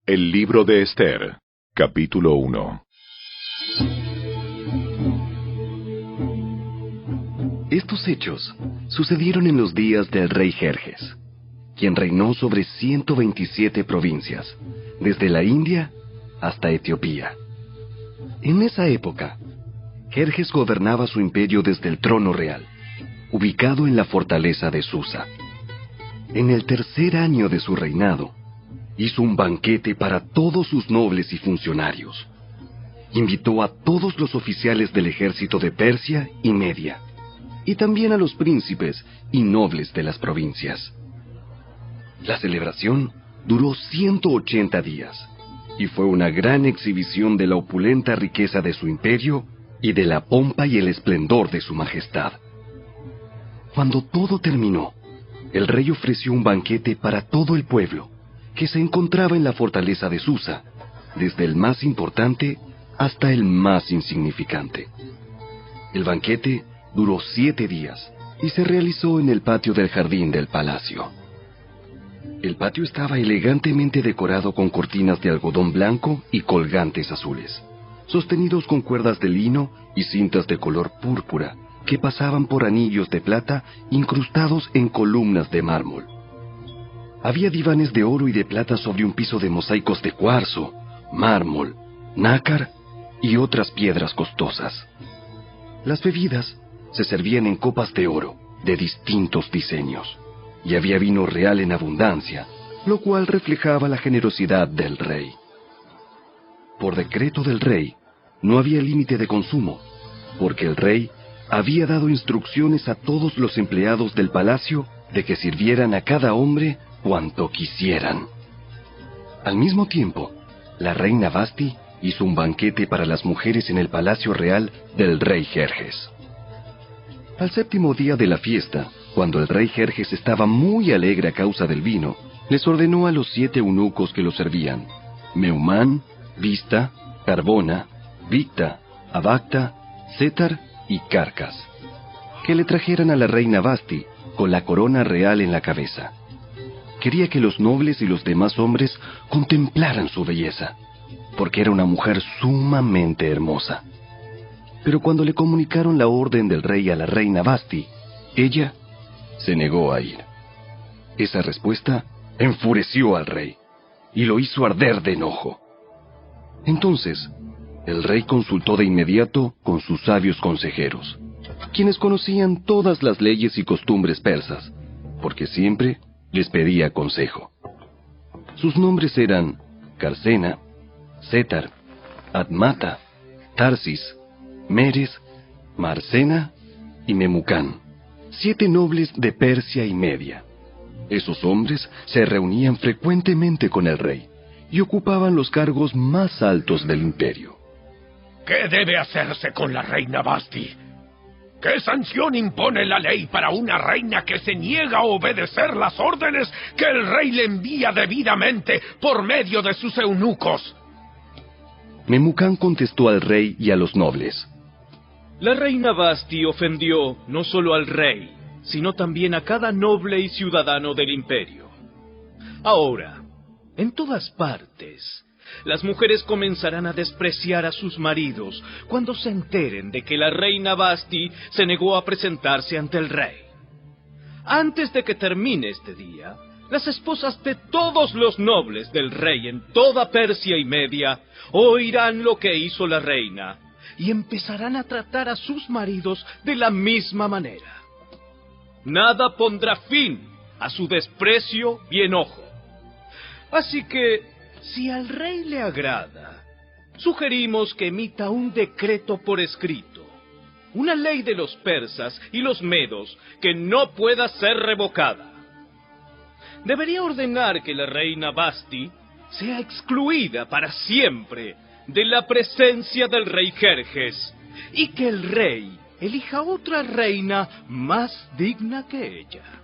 El libro de Esther, capítulo 1. Estos hechos sucedieron en los días del rey Jerjes, quien reinó sobre 127 provincias, desde la India hasta Etiopía. En esa época, Jerjes gobernaba su imperio desde el trono real, ubicado en la fortaleza de Susa. En el tercer año de su reinado, hizo un banquete para todos sus nobles y funcionarios. Invitó a todos los oficiales del ejército de Persia y Media, y también a los príncipes y nobles de las provincias. La celebración duró 180 días, y fue una gran exhibición de la opulenta riqueza de su imperio y de la pompa y el esplendor de su majestad. Cuando todo terminó, el rey ofreció un banquete para todo el pueblo, que se encontraba en la fortaleza de Susa, desde el más importante hasta el más insignificante. El banquete duró 7 días y se realizó en el patio del jardín del palacio. El patio estaba elegantemente decorado con cortinas de algodón blanco y colgantes azules, sostenidos con cuerdas de lino y cintas de color púrpura que pasaban por anillos de plata incrustados en columnas de mármol. Había divanes de oro y de plata sobre un piso de mosaicos de cuarzo, mármol, nácar y otras piedras costosas. Las bebidas se servían en copas de oro de distintos diseños, y había vino real en abundancia, lo cual reflejaba la generosidad del rey. Por decreto del rey, no había límite de consumo, porque el rey había dado instrucciones a todos los empleados del palacio de que sirvieran a cada hombre cuanto quisieran. Al mismo tiempo, la reina Vasti hizo un banquete para las mujeres en el palacio real del rey Jerjes. Al 7º día de la fiesta, cuando el rey Jerjes estaba muy alegre a causa del vino, les ordenó a los 7 eunucos que lo servían, Meumán, Vista, Carbona, Victa, Abacta, Setar y Carcas, que le trajeran a la reina Vasti con la corona real en la cabeza. Quería que los nobles y los demás hombres contemplaran su belleza, porque era una mujer sumamente hermosa. Pero cuando le comunicaron la orden del rey a la reina Vasti, ella se negó a ir. Esa respuesta enfureció al rey y lo hizo arder de enojo. Entonces, el rey consultó de inmediato con sus sabios consejeros, quienes conocían todas las leyes y costumbres persas, porque siempre les pedía consejo. Sus nombres eran Carcena, Setar, Admata, Tarsis, Meres, Marcena y Memucán, 7 nobles de Persia y Media. Esos hombres se reunían frecuentemente con el rey y ocupaban los cargos más altos del imperio. ¿Qué debe hacerse con la reina Vasti? ¿Qué sanción impone la ley para una reina que se niega a obedecer las órdenes que el rey le envía debidamente por medio de sus eunucos? Memucán contestó al rey y a los nobles: La reina Vasti ofendió no solo al rey, sino también a cada noble y ciudadano del imperio. Ahora, en todas partes, las mujeres comenzarán a despreciar a sus maridos cuando se enteren de que la reina Vasti se negó a presentarse ante el rey. Antes de que termine este día, las esposas de todos los nobles del rey en toda Persia y Media oirán lo que hizo la reina y empezarán a tratar a sus maridos de la misma manera. Nada pondrá fin a su desprecio y enojo. Así que, si al rey le agrada, sugerimos que emita un decreto por escrito, una ley de los persas y los medos que no pueda ser revocada. Debería ordenar que la reina Vasti sea excluida para siempre de la presencia del rey Jerjes y que el rey elija otra reina más digna que ella.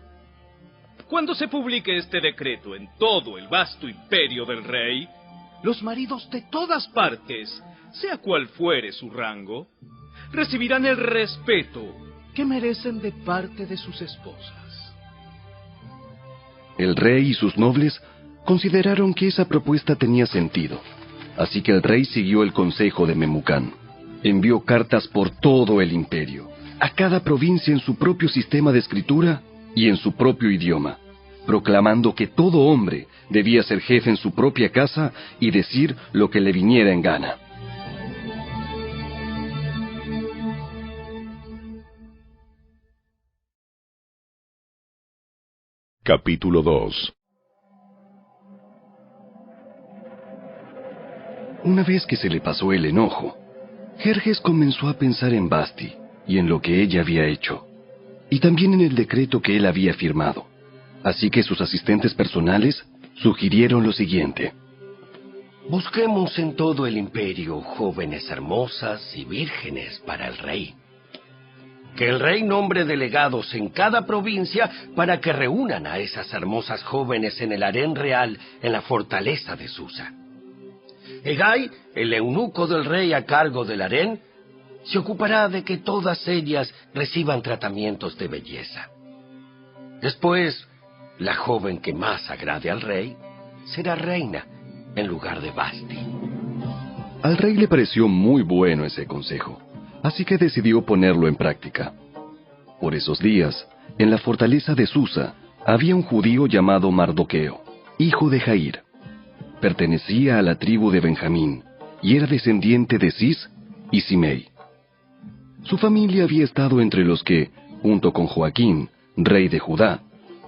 Cuando se publique este decreto en todo el vasto imperio del rey, los maridos de todas partes, sea cual fuere su rango, recibirán el respeto que merecen de parte de sus esposas. El rey y sus nobles Consideraron que esa propuesta tenía sentido, así que el rey siguió el consejo de Memucán. Envió cartas por todo el imperio, a cada provincia en su propio sistema de escritura y en su propio idioma, proclamando que todo hombre debía ser jefe en su propia casa y decir lo que le viniera en gana. Capítulo 2. Una vez que se le pasó el enojo, Jerjes comenzó a pensar en Vasti y en lo que ella había hecho, y también en el decreto que él había firmado. Así que sus asistentes personales sugirieron lo siguiente: busquemos en todo el imperio jóvenes hermosas y vírgenes para el rey. Que el rey nombre delegados en cada provincia para que reúnan a esas hermosas jóvenes en el harén real en la fortaleza de Susa. Hegai, el eunuco del rey a cargo del harén, se ocupará de que todas ellas reciban tratamientos de belleza. Después, la joven que más agrade al rey será reina en lugar de Vasti. Al rey le pareció muy bueno ese consejo, así que decidió ponerlo en práctica. Por esos días, en la fortaleza de Susa, había un judío llamado Mardoqueo, hijo de Jair. Pertenecía a la tribu de Benjamín, y era descendiente de Cis y Simei. Su familia había estado entre los que, junto con Joaquín, rey de Judá,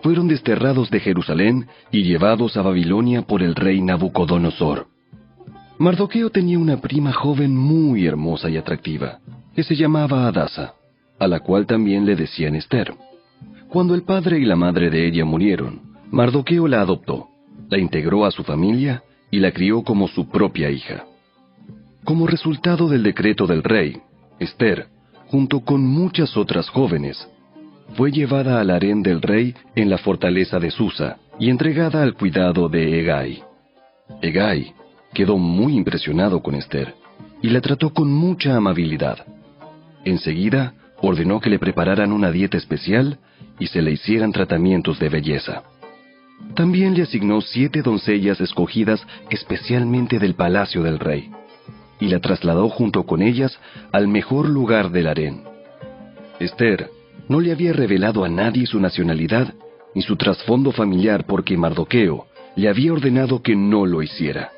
fueron desterrados de Jerusalén y llevados a Babilonia por el rey Nabucodonosor. Mardoqueo tenía una prima joven muy hermosa y atractiva, que se llamaba Hadasa, a la cual también le decían Ester. Cuando el padre y la madre de ella murieron, Mardoqueo la adoptó, la integró a su familia y la crió como su propia hija. Como resultado del decreto del rey, Ester, junto con muchas otras jóvenes, fue llevada al harén del rey en la fortaleza de Susa y entregada al cuidado de Hegai. Hegai quedó muy impresionado con Ester y la trató con mucha amabilidad. Enseguida ordenó que le prepararan una dieta especial y se le hicieran tratamientos de belleza. También le asignó 7 doncellas escogidas especialmente del palacio del rey, y la trasladó junto con ellas al mejor lugar del harén. Ester no le había revelado a nadie su nacionalidad ni su trasfondo familiar porque Mardoqueo le había ordenado que no lo hiciera.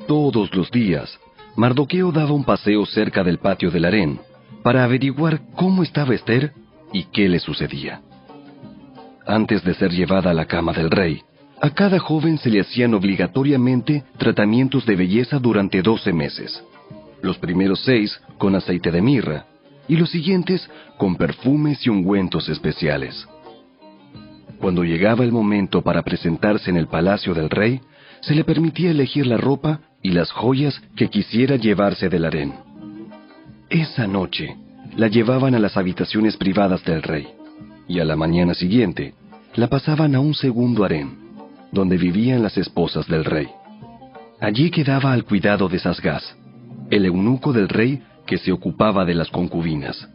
Todos los días, Mardoqueo daba un paseo cerca del patio del harén para averiguar cómo estaba Ester y qué le sucedía. Antes de ser llevada a la cama del rey, a cada joven se le hacían obligatoriamente tratamientos de belleza durante 12 meses. Los primeros 6 con aceite de mirra y los siguientes con perfumes y ungüentos especiales. Cuando llegaba el momento para presentarse en el palacio del rey, se le permitía elegir la ropa y las joyas que quisiera llevarse del harén. Esa noche la llevaban a las habitaciones privadas del rey, y a la mañana siguiente la pasaban a un segundo harén, donde vivían las esposas del rey. Allí quedaba al cuidado de Sasgás, el eunuco del rey que se ocupaba de las concubinas.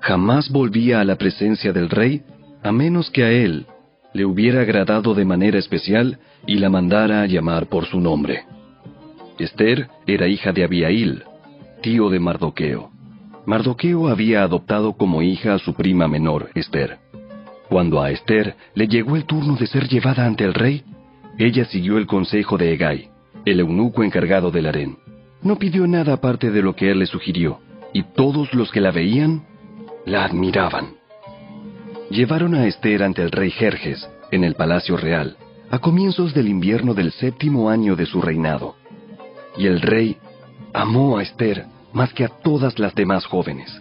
Jamás volvía a la presencia del rey a menos que a él le hubiera agradado de manera especial y la mandara a llamar por su nombre. Ester era hija de Abihail, tío de Mardoqueo. Mardoqueo había adoptado como hija a su prima menor, Ester. Cuando a Ester le llegó el turno de ser llevada ante el rey, ella siguió el consejo de Hegai, el eunuco encargado del harén. No pidió nada aparte de lo que él le sugirió, y todos los que la veían, la admiraban. Llevaron a Ester ante el rey Jerjes, en el palacio real, a comienzos del invierno del 7º año de su reinado. Y el rey amó a Ester más que a todas las demás jóvenes.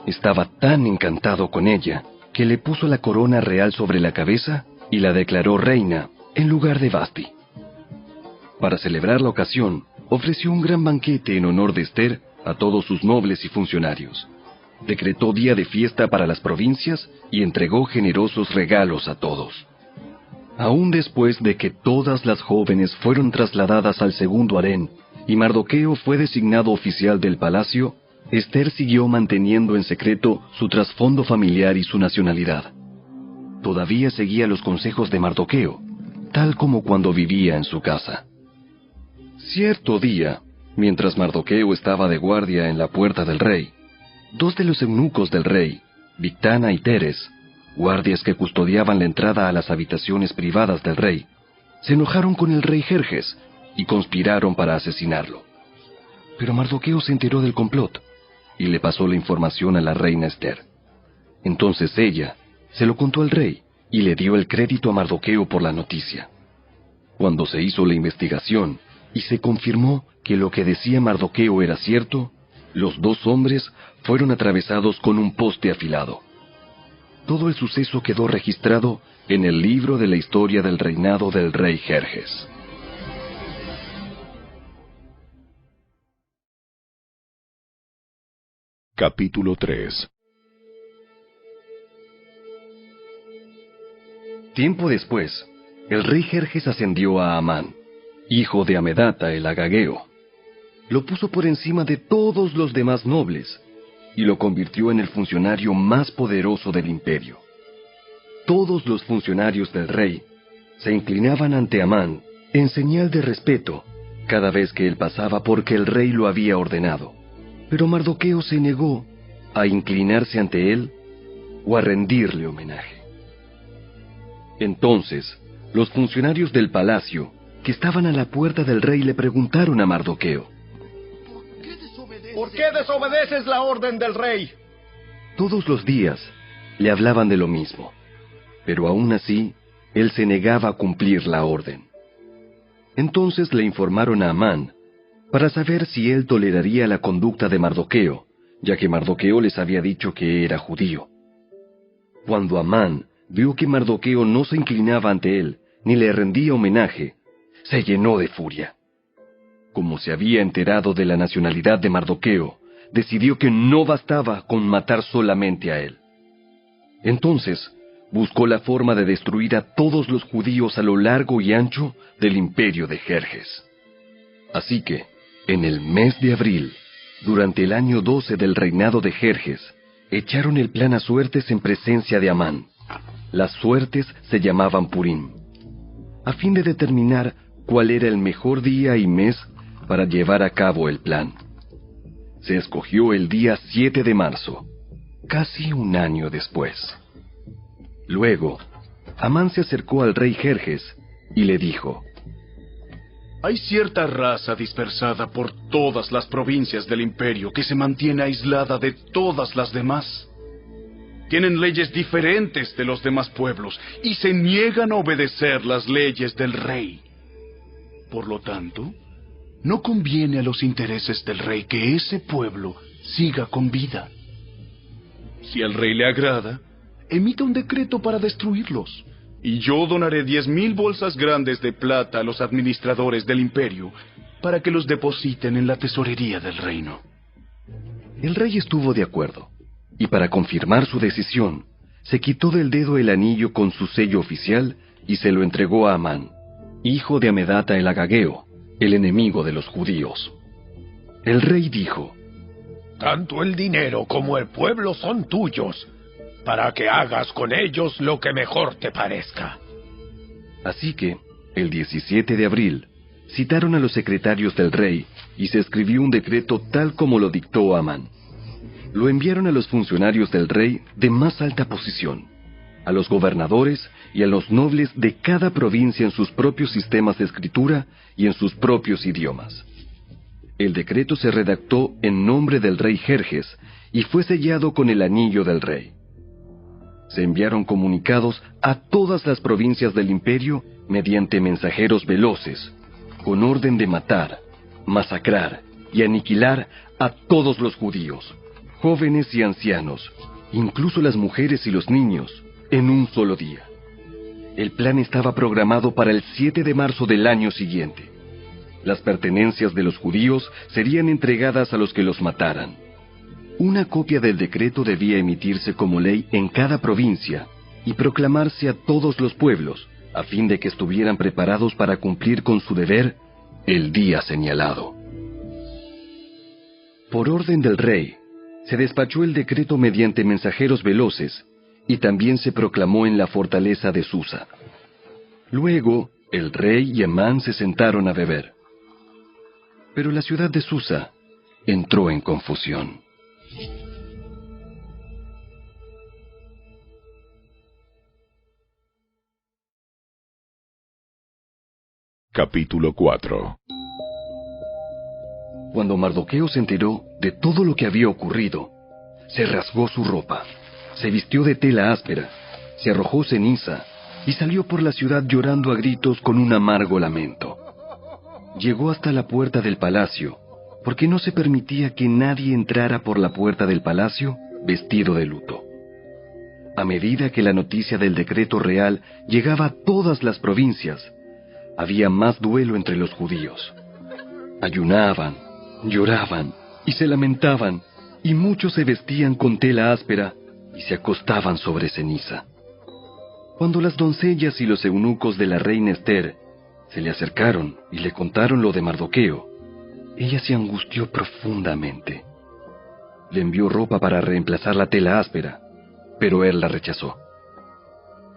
Estaba tan encantado con ella, que le puso la corona real sobre la cabeza y la declaró reina en lugar de Vasti. Para celebrar la ocasión, ofreció un gran banquete en honor de Ester a todos sus nobles y funcionarios. Decretó día de fiesta para las provincias y entregó generosos regalos a todos. Aún después de que todas las jóvenes fueron trasladadas al segundo harén y Mardoqueo fue designado oficial del palacio, Ester siguió manteniendo en secreto su trasfondo familiar y su nacionalidad. Todavía seguía los consejos de Mardoqueo, tal como cuando vivía en su casa. Cierto día, mientras Mardoqueo estaba de guardia en la puerta del rey, dos de los eunucos del rey, Bigtana y Teres, guardias que custodiaban la entrada a las habitaciones privadas del rey, se enojaron con el rey Jerjes y conspiraron para asesinarlo. Pero Mardoqueo se enteró del complot y le pasó la información a la reina Ester. Entonces ella se lo contó al rey y le dio el crédito a Mardoqueo por la noticia. Cuando se hizo la investigación y se confirmó que lo que decía Mardoqueo era cierto, los dos hombres fueron atravesados con un poste afilado. Todo el suceso quedó registrado en el libro de la historia del reinado del rey Jerjes. Capítulo 3. Tiempo después, el rey Jerjes ascendió a Amán, hijo de Amedata el agageo. Lo puso por encima de todos los demás nobles y lo convirtió en el funcionario más poderoso del imperio. Todos los funcionarios del rey se inclinaban ante Amán en señal de respeto cada vez que él pasaba porque el rey lo había ordenado. Pero Mardoqueo se negó a inclinarse ante él o a rendirle homenaje. Entonces, los funcionarios del palacio, que estaban a la puerta del rey, le preguntaron a Mardoqueo: ¿Por qué desobedeces la orden del rey? Todos los días le hablaban de lo mismo, pero aún así, él se negaba a cumplir la orden. Entonces le informaron a Amán para saber si él toleraría la conducta de Mardoqueo, ya que Mardoqueo les había dicho que era judío. Cuando Amán vio que Mardoqueo no se inclinaba ante él, ni le rendía homenaje, se llenó de furia. Como se había enterado de la nacionalidad de Mardoqueo, decidió que no bastaba con matar solamente a él. Entonces, buscó la forma de destruir a todos los judíos a lo largo y ancho del imperio de Jerjes. Así que, en el mes de abril, durante el año 12 del reinado de Jerjes, echaron el plan a suertes en presencia de Amán. Las suertes se llamaban Purim, a fin de determinar cuál era el mejor día y mes para llevar a cabo el plan. Se escogió el día 7 de marzo, casi un año después. Luego, Amán se acercó al rey Jerjes y le dijo: Hay cierta raza dispersada por todas las provincias del imperio que se mantiene aislada de todas las demás. Tienen leyes diferentes de los demás pueblos y se niegan a obedecer las leyes del rey. Por lo tanto, no conviene a los intereses del rey que ese pueblo siga con vida. Si al rey le agrada, emita un decreto para destruirlos, y yo donaré 10,000 bolsas grandes de plata a los administradores del imperio para que los depositen en la tesorería del reino. El rey estuvo de acuerdo, y para confirmar su decisión, se quitó del dedo el anillo con su sello oficial y se lo entregó a Amán, hijo de Amedata el agageo, el enemigo de los judíos. El rey dijo: Tanto el dinero como el pueblo son tuyos, para que hagas con ellos lo que mejor te parezca. Así que, el 17 de abril, citaron a los secretarios del rey y se escribió un decreto tal como lo dictó Amán. Lo enviaron a los funcionarios del rey de más alta posición, a los gobernadores y a los nobles de cada provincia en sus propios sistemas de escritura y en sus propios idiomas. El decreto se redactó en nombre del rey Jerjes y fue sellado con el anillo del rey. Se enviaron comunicados a todas las provincias del imperio mediante mensajeros veloces, con orden de matar, masacrar y aniquilar a todos los judíos, jóvenes y ancianos, incluso las mujeres y los niños, en un solo día. El plan estaba programado para el 7 de marzo del año siguiente. Las pertenencias de los judíos serían entregadas a los que los mataran. Una copia del decreto debía emitirse como ley en cada provincia y proclamarse a todos los pueblos, a fin de que estuvieran preparados para cumplir con su deber el día señalado. Por orden del rey, se despachó el decreto mediante mensajeros veloces y también se proclamó en la fortaleza de Susa. Luego, El rey y Amán se sentaron a beber. Pero la ciudad de Susa entró en confusión. Capítulo 4. Cuando Mardoqueo se enteró de todo lo que había ocurrido, se rasgó su ropa, se vistió de tela áspera, se arrojó ceniza y salió por la ciudad llorando a gritos con un amargo lamento. Llegó hasta la puerta del palacio, porque no se permitía que nadie entrara por la puerta del palacio vestido de luto. A medida que la noticia del decreto real llegaba a todas las provincias, había más duelo entre los judíos. Ayunaban, lloraban y se lamentaban, y muchos se vestían con tela áspera y se acostaban sobre ceniza. Cuando las doncellas y los eunucos de la reina Ester se le acercaron y le contaron lo de Mardoqueo, ella se angustió profundamente. Le envió ropa para reemplazar la tela áspera, pero él la rechazó.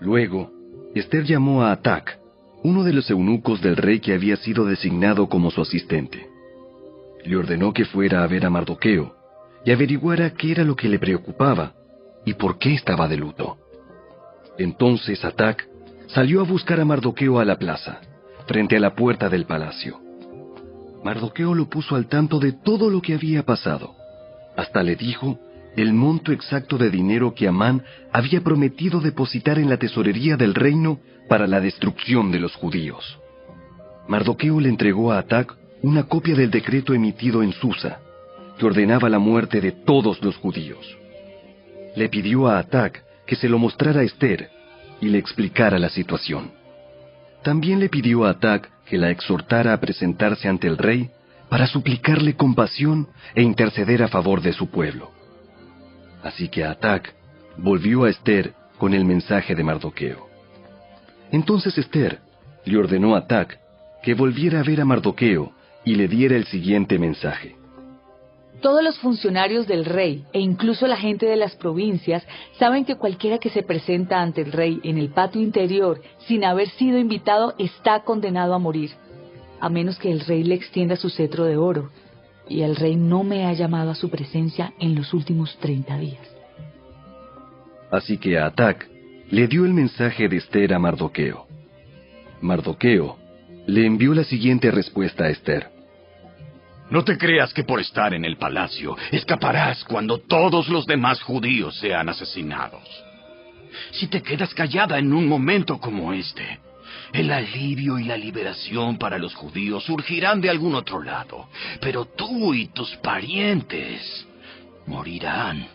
Luego, Ester llamó a Atac, uno de los eunucos del rey que había sido designado como su asistente. Le ordenó que fuera a ver a Mardoqueo y averiguara qué era lo que le preocupaba y por qué estaba de luto. Entonces Atac salió a buscar a Mardoqueo a la plaza, frente a la puerta del palacio. Mardoqueo lo puso al tanto de todo lo que había pasado. Hasta le dijo el monto exacto de dinero que Amán había prometido depositar en la tesorería del reino para la destrucción de los judíos. Mardoqueo le entregó a Atac una copia del decreto emitido en Susa, que ordenaba la muerte de todos los judíos. Le pidió a Atac que se lo mostrara a Ester y le explicara la situación. También le pidió a Atac que la exhortara a presentarse ante el rey para suplicarle compasión e interceder a favor de su pueblo. Así que Atac volvió a Ester con el mensaje de Mardoqueo. Entonces Ester le ordenó a Atac que volviera a ver a Mardoqueo y le diera el siguiente mensaje. Todos los funcionarios del rey e incluso la gente de las provincias saben que cualquiera que se presenta ante el rey en el patio interior sin haber sido invitado está condenado a morir, a menos que el rey le extienda su cetro de oro, y el rey no me ha llamado a su presencia en los últimos 30 días. Así que Atac le dio el mensaje de Ester a Mardoqueo. Mardoqueo le envió la siguiente respuesta a Ester. No te creas que por estar en el palacio escaparás cuando todos los demás judíos sean asesinados. Si te quedas callada en un momento como este, el alivio y la liberación para los judíos surgirán de algún otro lado, pero tú y tus parientes morirán.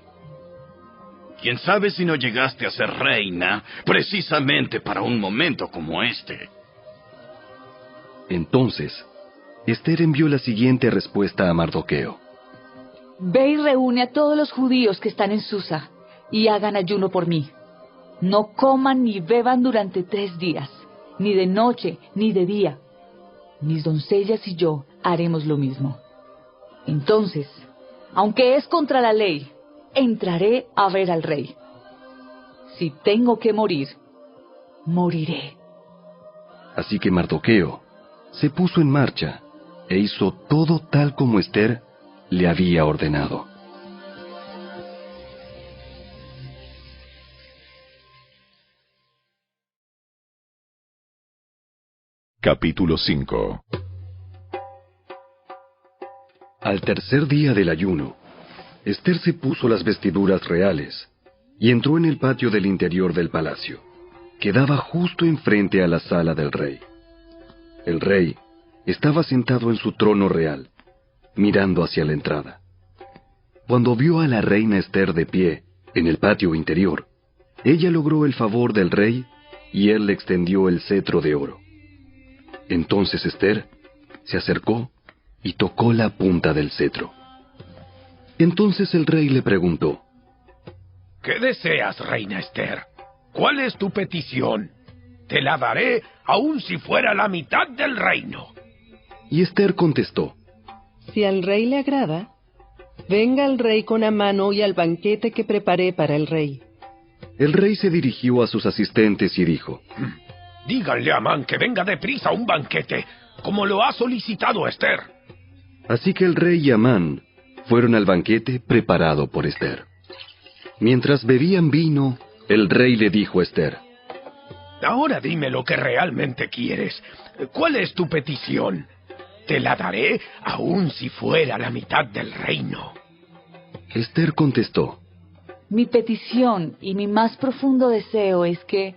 ¿Quién sabe si no llegaste a ser reina precisamente para un momento como este? Entonces, Ester envió la siguiente respuesta a Mardoqueo. Ve y reúne a todos los judíos que están en Susa y hagan ayuno por mí. No coman ni beban durante 3 días, ni de noche ni de día. Mis doncellas y yo haremos lo mismo. Entonces, aunque es contra la ley, entraré a ver al rey. Si tengo que morir, moriré. Así que Mardoqueo se puso en marcha e hizo todo tal como Ester le había ordenado. Capítulo 5. Al tercer día del ayuno, Ester se puso las vestiduras reales y entró en el patio del interior del palacio, que daba justo enfrente a la sala del rey. El rey estaba sentado en su trono real, mirando hacia la entrada. Cuando vio a la reina Ester de pie en el patio interior, ella logró el favor del rey y él le extendió el cetro de oro. Entonces Ester se acercó y tocó la punta del cetro. Entonces el rey le preguntó: ¿Qué deseas, reina Ester? ¿Cuál es tu petición? Te la daré aun si fuera la mitad del reino. Y Ester contestó: Si al rey le agrada, venga el rey con Amán hoy al banquete que preparé para el rey. El rey se dirigió a sus asistentes y dijo: Díganle a Amán que venga deprisa a un banquete, como lo ha solicitado Esther. Así que el rey y Amán fueron al banquete preparado por Esther. Mientras bebían vino, el rey le dijo a Esther: Ahora dime lo que realmente quieres. ¿Cuál es tu petición? Te la daré aun si fuera la mitad del reino. Esther contestó: Mi petición y mi más profundo deseo es que,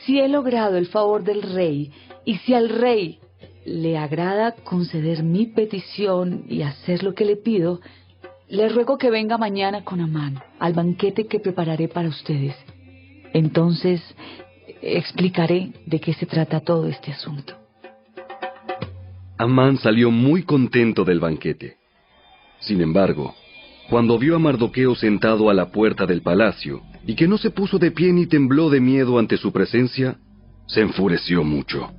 si he logrado el favor del rey, y si al rey le agrada conceder mi petición y hacer lo que le pido, le ruego que venga mañana con Amán al banquete que prepararé para ustedes. Entonces explicaré de qué se trata todo este asunto. Amán salió muy contento del banquete. Sin embargo, cuando vio a Mardoqueo sentado a la puerta del palacio, y que no se puso de pie ni tembló de miedo ante su presencia, se enfureció mucho.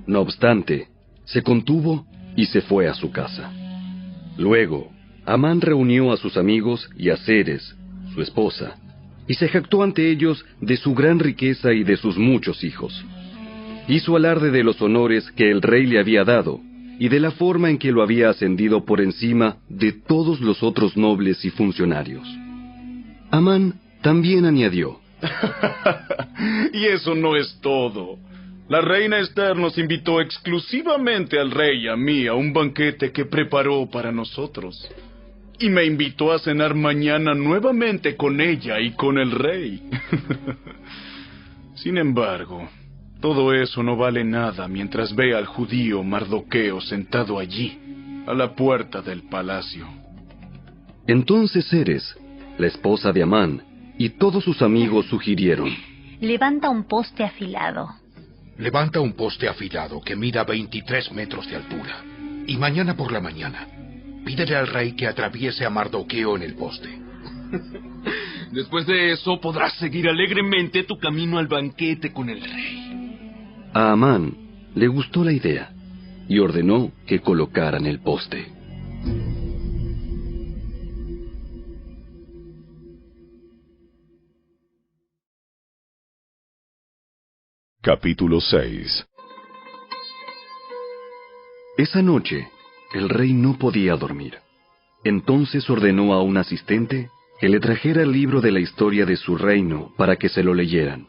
No obstante, se contuvo y se fue a su casa. Luego, Amán reunió a sus amigos y a Ceres, su esposa, y se jactó ante ellos de su gran riqueza y de sus muchos hijos. Hizo alarde de los honores que el rey le había dado, y de la forma en que lo había ascendido por encima de todos los otros nobles y funcionarios. Amán también añadió: Y eso no es todo. La reina Esther nos invitó exclusivamente al rey y a mí a un banquete que preparó para nosotros. Y me invitó a cenar mañana nuevamente con ella y con el rey. Sin embargo, todo eso no vale nada mientras ve al judío Mardoqueo sentado allí, a la puerta del palacio. Entonces Ceres, la esposa de Amán, y todos sus amigos sugirieron: Levanta un poste afilado. Levanta un poste afilado que mida 23 metros de altura. Y mañana por la mañana, pídele al rey que atraviese a Mardoqueo en el poste. Después de eso podrás seguir alegremente tu camino al banquete con el rey. A Amán le gustó la idea y ordenó que colocaran el poste. Capítulo 6. Esa noche, el rey no podía dormir. Entonces ordenó a un asistente que le trajera el libro de la historia de su reino para que se lo leyeran.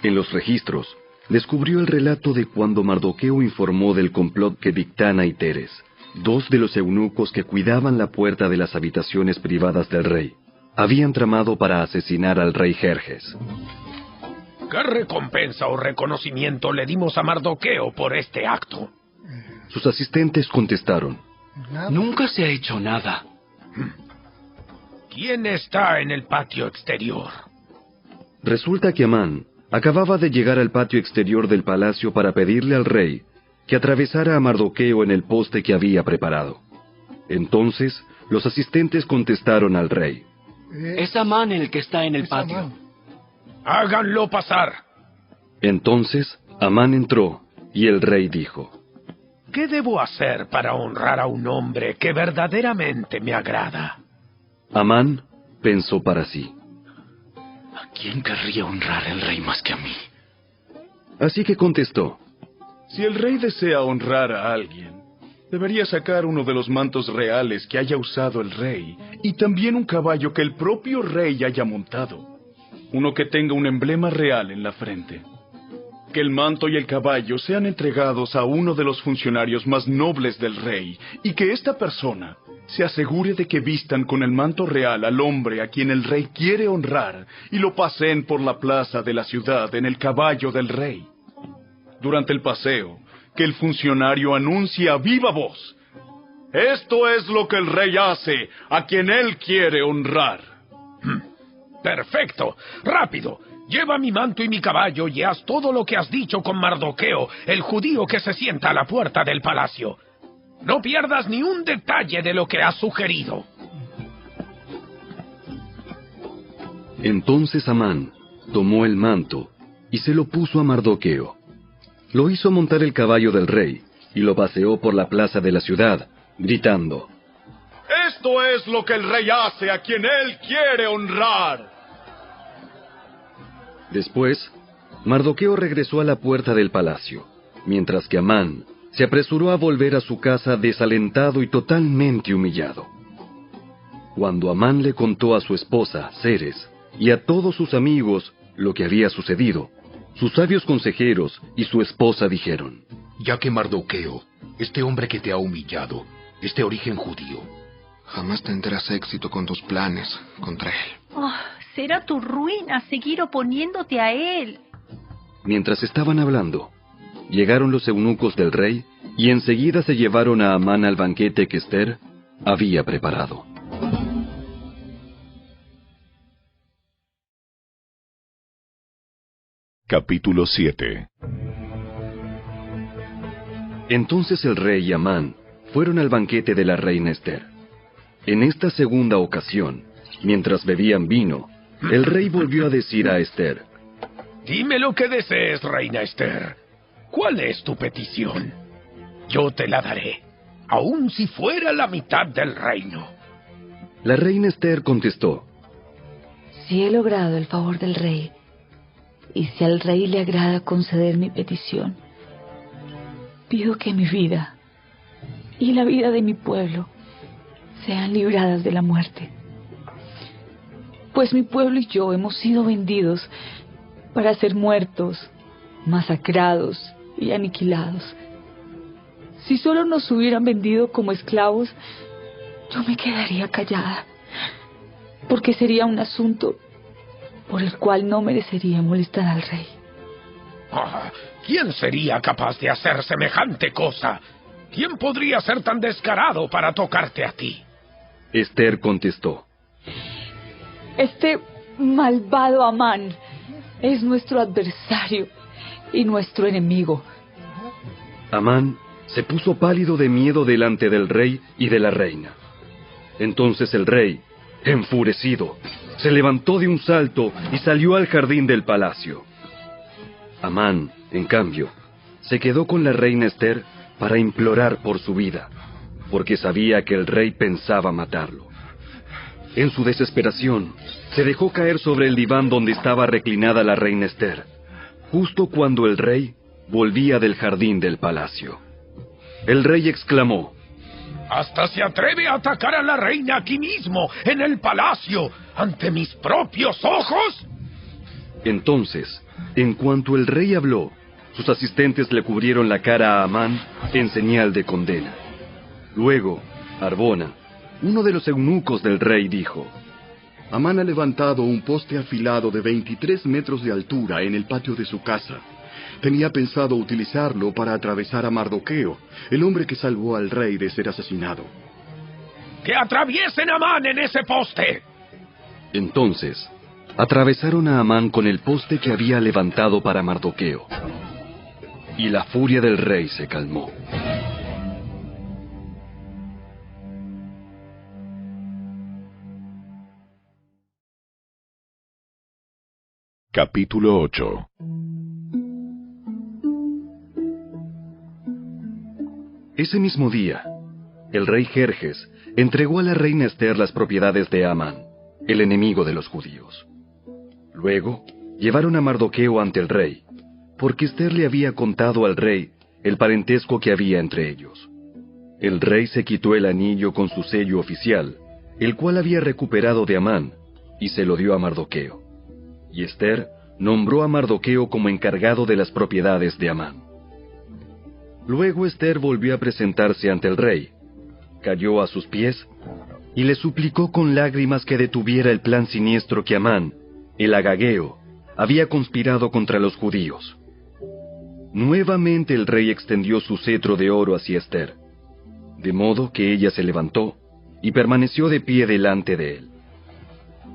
En los registros, descubrió el relato de cuando Mardoqueo informó del complot que Bigtana y Teres, dos de los eunucos que cuidaban la puerta de las habitaciones privadas del rey, habían tramado para asesinar al rey Jerjes. ¿Qué recompensa o reconocimiento le dimos a Mardoqueo por este acto? Sus asistentes contestaron: Nunca se ha hecho nada. ¿Quién está en el patio exterior? Resulta que Amán acababa de llegar al patio exterior del palacio para pedirle al rey que atravesara a Mardoqueo en el poste que había preparado. Entonces, los asistentes contestaron al rey: Es Amán el que está en el patio. ¡Háganlo pasar! Entonces, Amán entró, y el rey dijo: ¿Qué debo hacer para honrar a un hombre que verdaderamente me agrada? Amán pensó para sí: ¿A quién querría honrar el rey más que a mí? Así que contestó: Si el rey desea honrar a alguien, debería sacar uno de los mantos reales que haya usado el rey, y también un caballo que el propio rey haya montado. Uno que tenga un emblema real en la frente. Que el manto y el caballo sean entregados a uno de los funcionarios más nobles del rey, y que esta persona se asegure de que vistan con el manto real al hombre a quien el rey quiere honrar, y lo paseen por la plaza de la ciudad en el caballo del rey. Durante el paseo, que el funcionario anuncie a viva voz: esto es lo que el rey hace a quien él quiere honrar. ¡Perfecto! ¡Rápido! Lleva mi manto y mi caballo y haz todo lo que has dicho con Mardoqueo, el judío que se sienta a la puerta del palacio. No pierdas ni un detalle de lo que has sugerido. Entonces Amán tomó el manto y se lo puso a Mardoqueo. Lo hizo montar el caballo del rey y lo paseó por la plaza de la ciudad, gritando: Esto es lo que el rey hace a quien él quiere honrar. Después, Mardoqueo regresó a la puerta del palacio, mientras que Amán se apresuró a volver a su casa desalentado y totalmente humillado. Cuando Amán le contó a su esposa, Ceres, y a todos sus amigos lo que había sucedido, sus sabios consejeros y su esposa dijeron: Ya que Mardoqueo, este hombre que te ha humillado, es de origen judío, jamás tendrás éxito con tus planes contra él. Oh, será tu ruina seguir oponiéndote a él. Mientras estaban hablando, llegaron los eunucos del rey y enseguida se llevaron a Amán al banquete que Ester había preparado. Capítulo 7. Entonces el rey y Amán fueron al banquete de la reina Ester. En esta segunda ocasión, mientras bebían vino, el rey volvió a decir a Ester: Dime lo que desees, reina Ester. ¿Cuál es tu petición? Yo te la daré, aun si fuera la mitad del reino. La reina Ester contestó: Si he logrado el favor del rey, y si al rey le agrada conceder mi petición, pido que mi vida y la vida de mi pueblo sean libradas de la muerte. Pues mi pueblo y yo hemos sido vendidos para ser muertos, masacrados y aniquilados. Si solo nos hubieran vendido como esclavos, yo me quedaría callada, porque sería un asunto por el cual no merecería molestar al rey. ¿Quién sería capaz de hacer semejante cosa? ¿Quién podría ser tan descarado para tocarte a ti? Ester contestó: Este malvado Amán es nuestro adversario y nuestro enemigo. Amán se puso pálido de miedo delante del rey y de la reina. Entonces el rey, enfurecido, se levantó de un salto y salió al jardín del palacio. Amán, en cambio, se quedó con la reina Ester para implorar por su vida, porque sabía que el rey pensaba matarlo. En su desesperación, se dejó caer sobre el diván donde estaba reclinada la reina Ester, justo cuando el rey volvía del jardín del palacio. El rey exclamó: ¡Hasta se atreve a atacar a la reina aquí mismo, en el palacio, ante mis propios ojos! Entonces, en cuanto el rey habló, sus asistentes le cubrieron la cara a Amán en señal de condena. Luego, Arbona, uno de los eunucos del rey, dijo: Amán ha levantado un poste afilado de 23 metros de altura en el patio de su casa. Tenía pensado utilizarlo para atravesar a Mardoqueo, el hombre que salvó al rey de ser asesinado. ¡Que atraviesen a Amán en ese poste! Entonces, atravesaron a Amán con el poste que había levantado para Mardoqueo. Y la furia del rey se calmó. Capítulo 8. Ese mismo día, el rey Jerjes entregó a la reina Ester las propiedades de Amán, el enemigo de los judíos. Luego, llevaron a Mardoqueo ante el rey, porque Ester le había contado al rey el parentesco que había entre ellos. El rey se quitó el anillo con su sello oficial, el cual había recuperado de Amán, y se lo dio a Mardoqueo. Y Ester nombró a Mardoqueo como encargado de las propiedades de Amán. Luego Ester volvió a presentarse ante el rey, cayó a sus pies y le suplicó con lágrimas que detuviera el plan siniestro que Amán, el agageo, había conspirado contra los judíos. Nuevamente el rey extendió su cetro de oro hacia Ester, de modo que ella se levantó y permaneció de pie delante de él.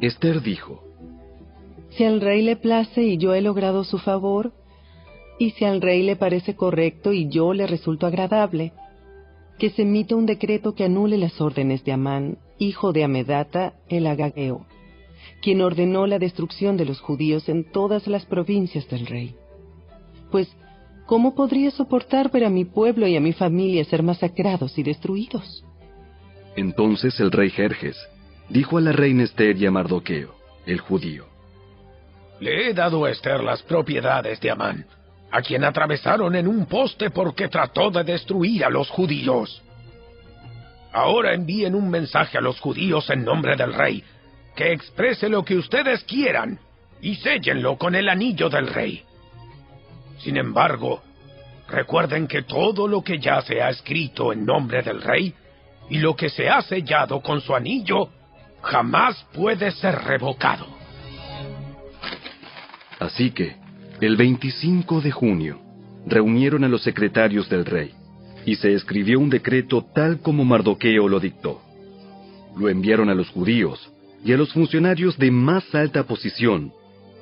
Ester dijo: Si al rey le place y yo he logrado su favor, y si al rey le parece correcto y yo le resulto agradable, que se emita un decreto que anule las órdenes de Amán, hijo de Amedata, el agageo, quien ordenó la destrucción de los judíos en todas las provincias del rey. Pues, ¿cómo podría soportar ver a mi pueblo y a mi familia ser masacrados y destruidos? Entonces el rey Jerjes dijo a la reina Ester y a Mardoqueo, el judío: Le he dado a Esther las propiedades de Amán, a quien atravesaron en un poste porque trató de destruir a los judíos. Ahora envíen un mensaje a los judíos en nombre del rey, que exprese lo que ustedes quieran, y séllenlo con el anillo del rey. Sin embargo, recuerden que todo lo que ya se ha escrito en nombre del rey, y lo que se ha sellado con su anillo, jamás puede ser revocado. Así que, el 25 de junio, reunieron a los secretarios del rey, y se escribió un decreto tal como Mardoqueo lo dictó. Lo enviaron a los judíos y a los funcionarios de más alta posición,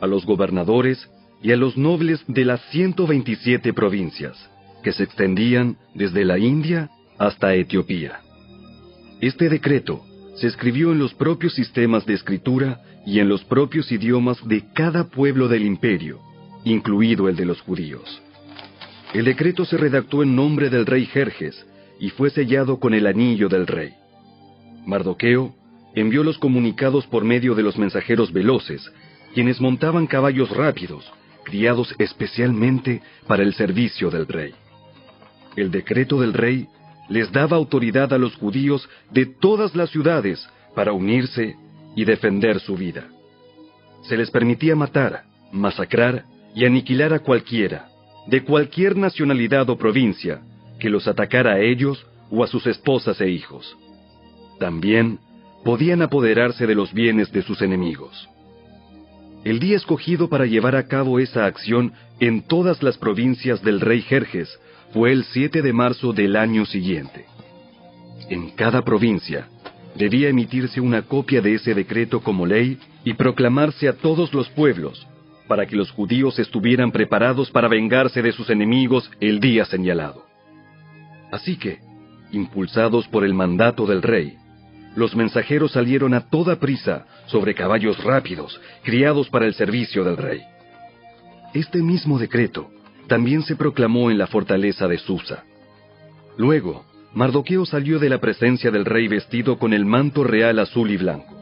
a los gobernadores y a los nobles de las 127 provincias, que se extendían desde la India hasta Etiopía. Este decreto se escribió en los propios sistemas de escritura y en los propios idiomas de cada pueblo del imperio, incluido el de los judíos. El decreto se redactó en nombre del rey Jerjes y fue sellado con el anillo del rey. Mardoqueo envió los comunicados por medio de los mensajeros veloces, quienes montaban caballos rápidos, criados especialmente para el servicio del rey. El decreto del rey les daba autoridad a los judíos de todas las ciudades para unirse y defender su vida. Se les permitía matar, masacrar y aniquilar a cualquiera, de cualquier nacionalidad o provincia, que los atacara a ellos o a sus esposas e hijos. También podían apoderarse de los bienes de sus enemigos. El día escogido para llevar a cabo esa acción en todas las provincias del rey Jerjes fue el 7 de marzo del año siguiente. En cada provincia debía emitirse una copia de ese decreto como ley y proclamarse a todos los pueblos, para que los judíos estuvieran preparados para vengarse de sus enemigos el día señalado. Así que, impulsados por el mandato del rey, los mensajeros salieron a toda prisa sobre caballos rápidos, criados para el servicio del rey. Este mismo decreto también se proclamó en la fortaleza de Susa. Luego, Mardoqueo salió de la presencia del rey vestido con el manto real azul y blanco,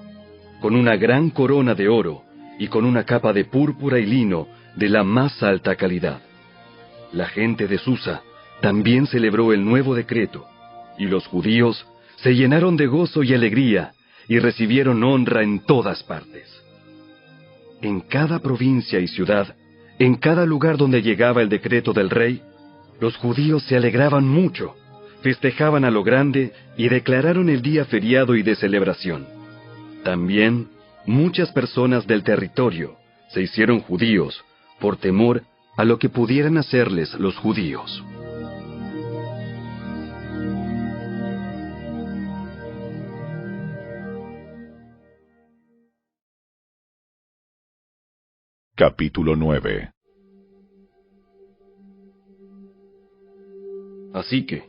con una gran corona de oro y con una capa de púrpura y lino de la más alta calidad. La gente de Susa también celebró el nuevo decreto, y los judíos se llenaron de gozo y alegría y recibieron honra en todas partes. En cada provincia y ciudad, en cada lugar donde llegaba el decreto del rey, los judíos se alegraban mucho, festejaban a lo grande y declararon el día feriado y de celebración. También, muchas personas del territorio se hicieron judíos por temor a lo que pudieran hacerles los judíos. Capítulo 9. Así que,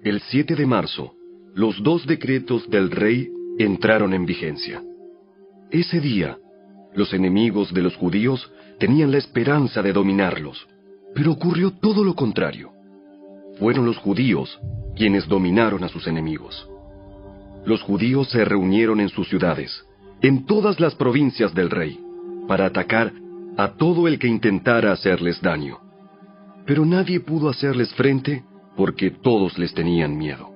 el 7 de marzo, los 2 decretos del rey entraron en vigencia. Ese día, los enemigos de los judíos tenían la esperanza de dominarlos, pero ocurrió todo lo contrario. Fueron los judíos quienes dominaron a sus enemigos. Los judíos se reunieron en sus ciudades, en todas las provincias del rey, para atacar a todo el que intentara hacerles daño. Pero nadie pudo hacerles frente porque todos les tenían miedo.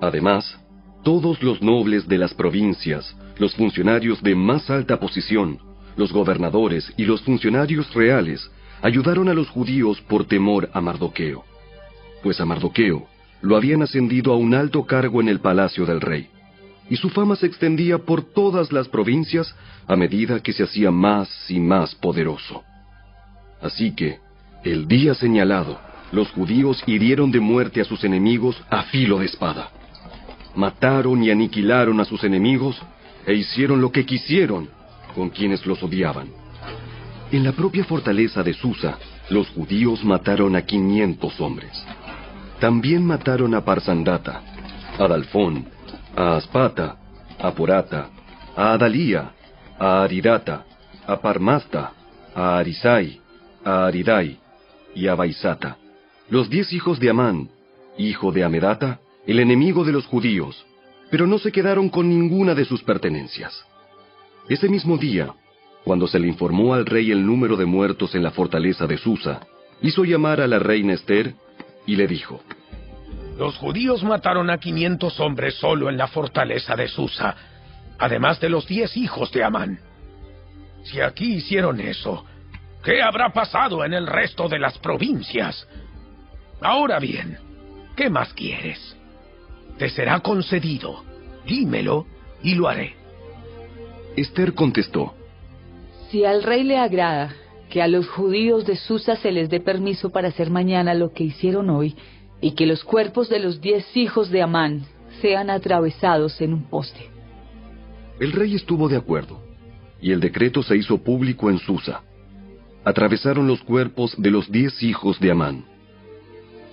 Además, todos los nobles de las provincias, los funcionarios de más alta posición, los gobernadores y los funcionarios reales ayudaron a los judíos por temor a Mardoqueo, pues a Mardoqueo lo habían ascendido a un alto cargo en el palacio del rey, y su fama se extendía por todas las provincias a medida que se hacía más y más poderoso. Así que, el día señalado, los judíos hirieron de muerte a sus enemigos a filo de espada. Mataron y aniquilaron a sus enemigos e hicieron lo que quisieron con quienes los odiaban. En la propia fortaleza de Susa, los judíos mataron a 500 hombres. También mataron a Parsandata, a Dalfón, a Aspata, a Porata, a Adalía, a Aridata, a Parmasta, a Arisai, a Aridai y a Baisata, los 10 hijos de Amán, hijo de Amedata, el enemigo de los judíos, pero no se quedaron con ninguna de sus pertenencias. Ese mismo día, cuando se le informó al rey el número de muertos en la fortaleza de Susa, hizo llamar a la reina Ester y le dijo: Los judíos mataron a 500 hombres solo en la fortaleza de Susa, además de los 10 hijos de Amán. Si aquí hicieron eso, ¿qué habrá pasado en el resto de las provincias? Ahora bien, ¿qué más quieres? Te será concedido. Dímelo y lo haré. Ester contestó: Si al rey le agrada que a los judíos de Susa se les dé permiso para hacer mañana lo que hicieron hoy, y que los cuerpos de los 10 hijos de Amán sean atravesados en un poste. El rey estuvo de acuerdo, y el decreto se hizo público en Susa. Atravesaron los cuerpos de los 10 hijos de Amán.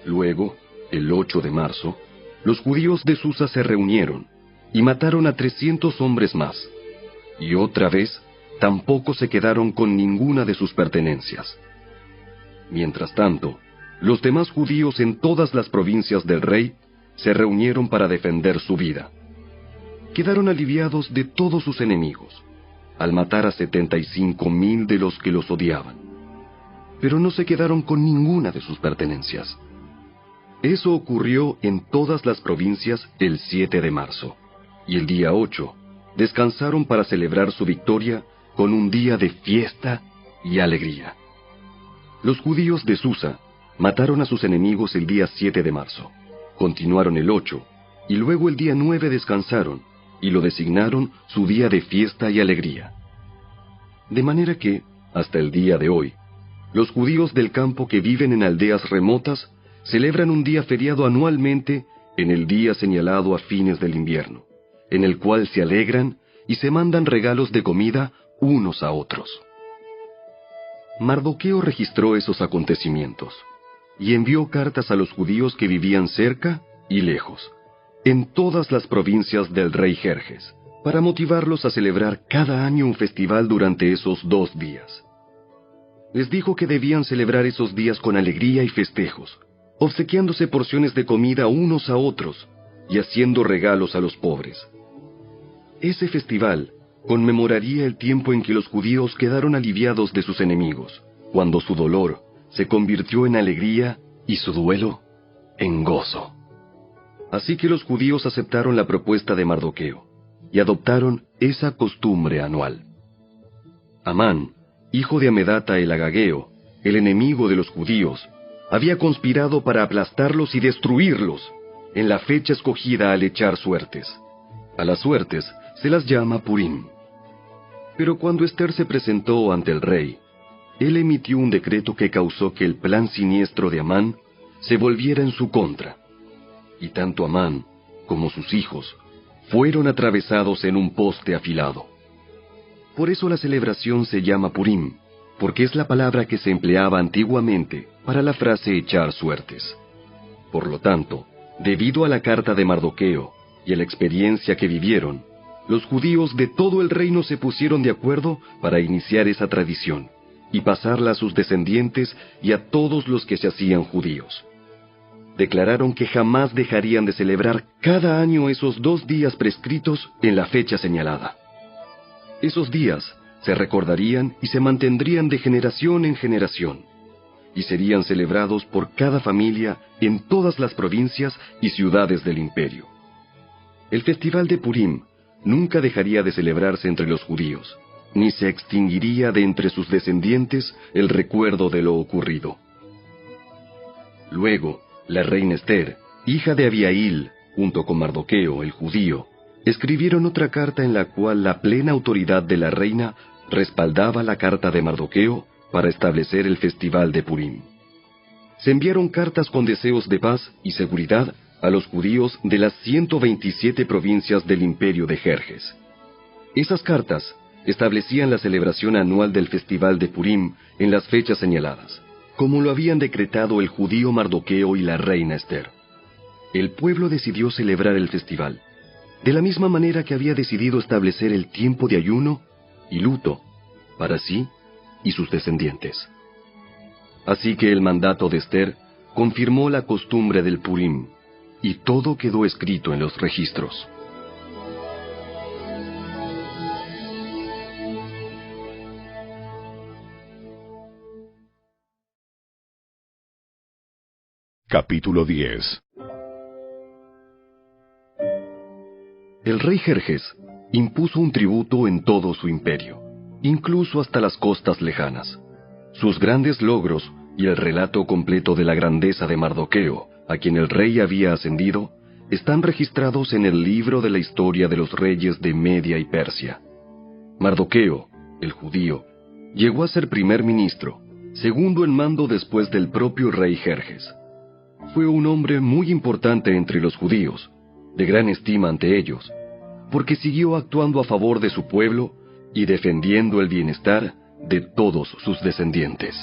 Luego, el 8 de marzo, los judíos de Susa se reunieron y mataron a 300 hombres más, y otra vez tampoco se quedaron con ninguna de sus pertenencias. Mientras tanto, los demás judíos en todas las provincias del rey se reunieron para defender su vida. Quedaron aliviados de todos sus enemigos, al matar a 75,000 de los que los odiaban, pero no se quedaron con ninguna de sus pertenencias. Eso ocurrió en todas las provincias el 7 de marzo, y el día 8 descansaron para celebrar su victoria con un día de fiesta y alegría. Los judíos de Susa mataron a sus enemigos el día 7 de marzo, continuaron el 8, y luego el día 9 descansaron, y lo designaron su día de fiesta y alegría. De manera que, hasta el día de hoy, los judíos del campo que viven en aldeas remotas celebran un día feriado anualmente en el día señalado a fines del invierno, en el cual se alegran y se mandan regalos de comida unos a otros. Mardoqueo registró esos acontecimientos y envió cartas a los judíos que vivían cerca y lejos, en todas las provincias del rey Jerjes, para motivarlos a celebrar cada año un festival durante esos 2 días. Les dijo que debían celebrar esos días con alegría y festejos, obsequiándose porciones de comida unos a otros y haciendo regalos a los pobres. Ese festival conmemoraría el tiempo en que los judíos quedaron aliviados de sus enemigos, cuando su dolor se convirtió en alegría y su duelo en gozo. Así que los judíos aceptaron la propuesta de Mardoqueo y adoptaron esa costumbre anual. Amán, hijo de Amedata el Agageo, el enemigo de los judíos, había conspirado para aplastarlos y destruirlos en la fecha escogida al echar suertes. A las suertes se las llama Purim. Pero cuando Ester se presentó ante el rey, él emitió un decreto que causó que el plan siniestro de Amán se volviera en su contra, y tanto Amán como sus hijos fueron atravesados en un poste afilado. Por eso la celebración se llama Purim, porque es la palabra que se empleaba antiguamente para la frase echar suertes. Por lo tanto, debido a la carta de Mardoqueo y a la experiencia que vivieron, los judíos de todo el reino se pusieron de acuerdo para iniciar esa tradición y pasarla a sus descendientes y a todos los que se hacían judíos. Declararon que jamás dejarían de celebrar cada año esos 2 días prescritos en la fecha señalada. Esos días se recordarían y se mantendrían de generación en generación, y serían celebrados por cada familia en todas las provincias y ciudades del imperio. El festival de Purim nunca dejaría de celebrarse entre los judíos, ni se extinguiría de entre sus descendientes el recuerdo de lo ocurrido. Luego, la reina Ester, hija de Abihail, junto con Mardoqueo, el judío, escribieron otra carta en la cual la plena autoridad de la reina respaldaba la carta de Mardoqueo para establecer el festival de Purim. Se enviaron cartas con deseos de paz y seguridad a los judíos de las 127 provincias del imperio de Jerjes. Esas cartas establecían la celebración anual del festival de Purim en las fechas señaladas, como lo habían decretado el judío Mardoqueo y la reina Ester. El pueblo decidió celebrar el festival, de la misma manera que había decidido establecer el tiempo de ayuno y luto para sí y sus descendientes. Así que el mandato de Ester confirmó la costumbre del Purim, y todo quedó escrito en los registros. Capítulo 10. El rey Jerjes impuso un tributo en todo su imperio, incluso hasta las costas lejanas. Sus grandes logros y el relato completo de la grandeza de Mardoqueo, a quien el rey había ascendido, están registrados en el libro de la historia de los reyes de Media y Persia. Mardoqueo, el judío, llegó a ser primer ministro, segundo en mando después del propio rey Jerjes. Fue un hombre muy importante entre los judíos, de gran estima ante ellos, porque siguió actuando a favor de su pueblo y defendiendo el bienestar de todos sus descendientes.